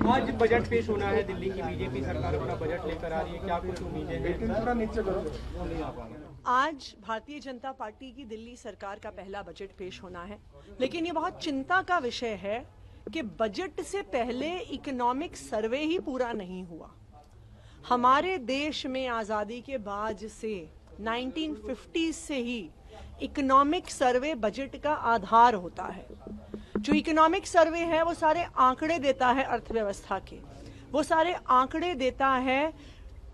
आज बजट पेश होना है, दिल्ली की बीजेपी सरकार अपना बजट लेकर आ रही है, क्या कुछ उम्मीदें हैं? आज भारतीय जनता पार्टी की दिल्ली सरकार का पहला बजट पेश होना है, लेकिन ये बहुत चिंता का विषय है कि बजट से पहले इकोनॉमिक सर्वे ही पूरा नहीं हुआ। हमारे देश में आज़ादी के बाद से 1950 से ही इकोनॉमिक सर्वे बजट का आधार होता है। जो इकोनॉमिक सर्वे है वो सारे आंकड़े देता है अर्थव्यवस्था के, वो सारे आंकड़े देता है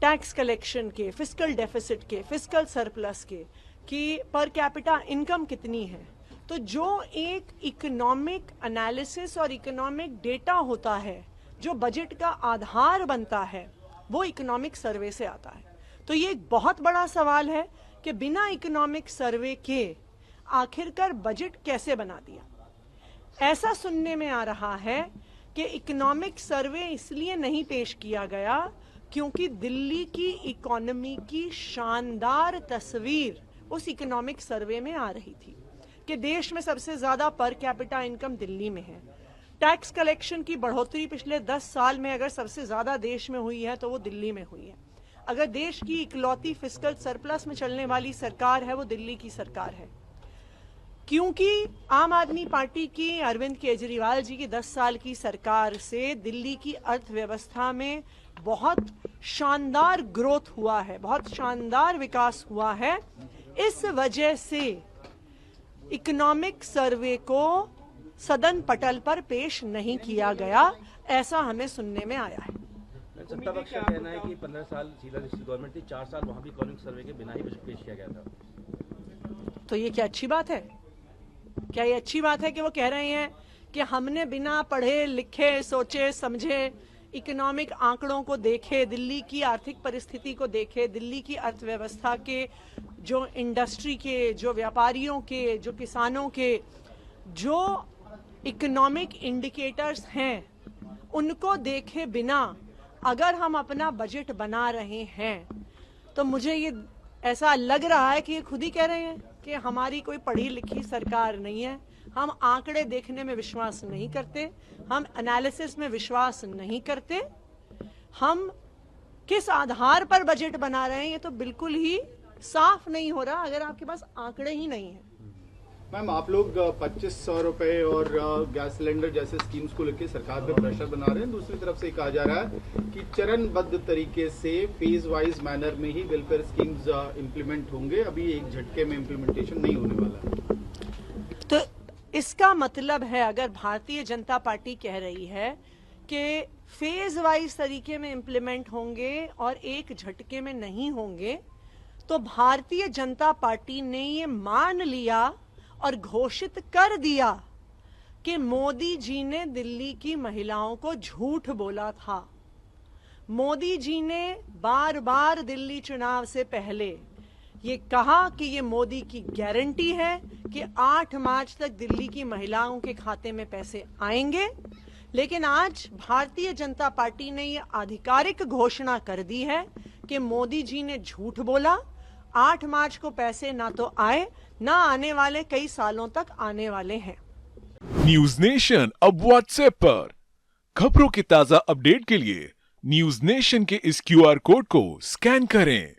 टैक्स कलेक्शन के, फिस्कल डेफिसिट के, फिस्कल सरप्लस के, कि पर कैपिटा इनकम कितनी है। तो जो एक इकोनॉमिक एनालिसिस और इकोनॉमिक डेटा होता है जो बजट का आधार बनता है, वो इकोनॉमिक सर्वे से आता है। तो ये एक बहुत बड़ा सवाल है कि बिना इकोनॉमिक सर्वे के आखिरकार बजट कैसे बना दिया। ऐसा सुनने में आ रहा है कि इकोनॉमिक सर्वे इसलिए नहीं पेश किया गया क्योंकि दिल्ली की इकोनॉमी की शानदार तस्वीर उस इकोनॉमिक सर्वे में आ रही थी कि देश में सबसे ज्यादा पर कैपिटा इनकम दिल्ली में है। टैक्स कलेक्शन की बढ़ोतरी पिछले 10 साल में अगर सबसे ज्यादा देश में हुई है तो वो दिल्ली में हुई है। अगर देश की इकलौती फिस्कल सरप्लस में चलने वाली सरकार है वो दिल्ली की सरकार है, क्योंकि आम आदमी पार्टी की अरविंद केजरीवाल जी की 10 साल की सरकार से दिल्ली की अर्थव्यवस्था में बहुत शानदार ग्रोथ हुआ है, बहुत शानदार विकास हुआ है। इस वजह से इकोनॉमिक सर्वे को सदन पटल पर पेश नहीं किया गया, ऐसा हमें सुनने में आया है। सत्ता पक्ष का कहना है कि 15 साल शीला दीक्षित गवर्नमेंट थी, 4 साल वहां भी इकोनॉमिक सर्वे के बिना ही बजट पेश किया गया था। तो ये क्या अच्छी बात है? क्या ये अच्छी बात है कि वो कह रहे हैं कि हमने बिना पढ़े लिखे सोचे समझे इकोनॉमिक आंकड़ों को देखे, दिल्ली की आर्थिक परिस्थिति को देखे, दिल्ली की अर्थव्यवस्था के, जो इंडस्ट्री के, जो व्यापारियों के, जो किसानों के, जो इकोनॉमिक इंडिकेटर्स हैं, उनको देखे बिना अगर हम अपना बजट बना रहे हैं तो मुझे ये ऐसा लग रहा है कि ये खुद ही कह रहे हैं कि हमारी कोई पढ़ी लिखी सरकार नहीं है, हम आंकड़े देखने में विश्वास नहीं करते, हम एनालिसिस में विश्वास नहीं करते, हम किस आधार पर बजट बना रहे हैं ये तो बिल्कुल ही साफ नहीं हो रहा अगर आपके पास आंकड़े ही नहीं है। मैम, आप लोग 2500 रुपए और गैस सिलेंडर जैसे स्कीम्स को लेकर सरकार पे प्रेशर बना रहे हैं। दूसरी तरफ से कहा जा रहा है कि चरणबद्ध तरीके से फेज वाइज मैनर में ही वेलफेयर स्कीम्स इम्प्लीमेंट होंगे, अभी एक झटके में इम्प्लीमेंटेशन नहीं होने वाला है। तो इसका मतलब है अगर भारतीय जनता पार्टी कह रही है कि फेज वाइज तरीके में इम्प्लीमेंट होंगे और एक झटके में नहीं होंगे, तो भारतीय जनता पार्टी ने ये मान लिया और घोषित कर दिया कि मोदी जी ने दिल्ली की महिलाओं को झूठ बोला था। मोदी जी ने बार बार दिल्ली चुनाव से पहले ये कहा कि ये मोदी की गारंटी है कि 8 मार्च तक दिल्ली की महिलाओं के खाते में पैसे आएंगे, लेकिन आज भारतीय जनता पार्टी ने ये आधिकारिक घोषणा कर दी है कि मोदी जी ने झूठ बोला। 8 मार्च को पैसे ना तो आए, ना आने वाले कई सालों तक आने वाले हैं। न्यूज नेशन अब व्हाट्सएप पर खबरों के ताजा अपडेट के लिए न्यूज नेशन के इस QR कोड को स्कैन करें।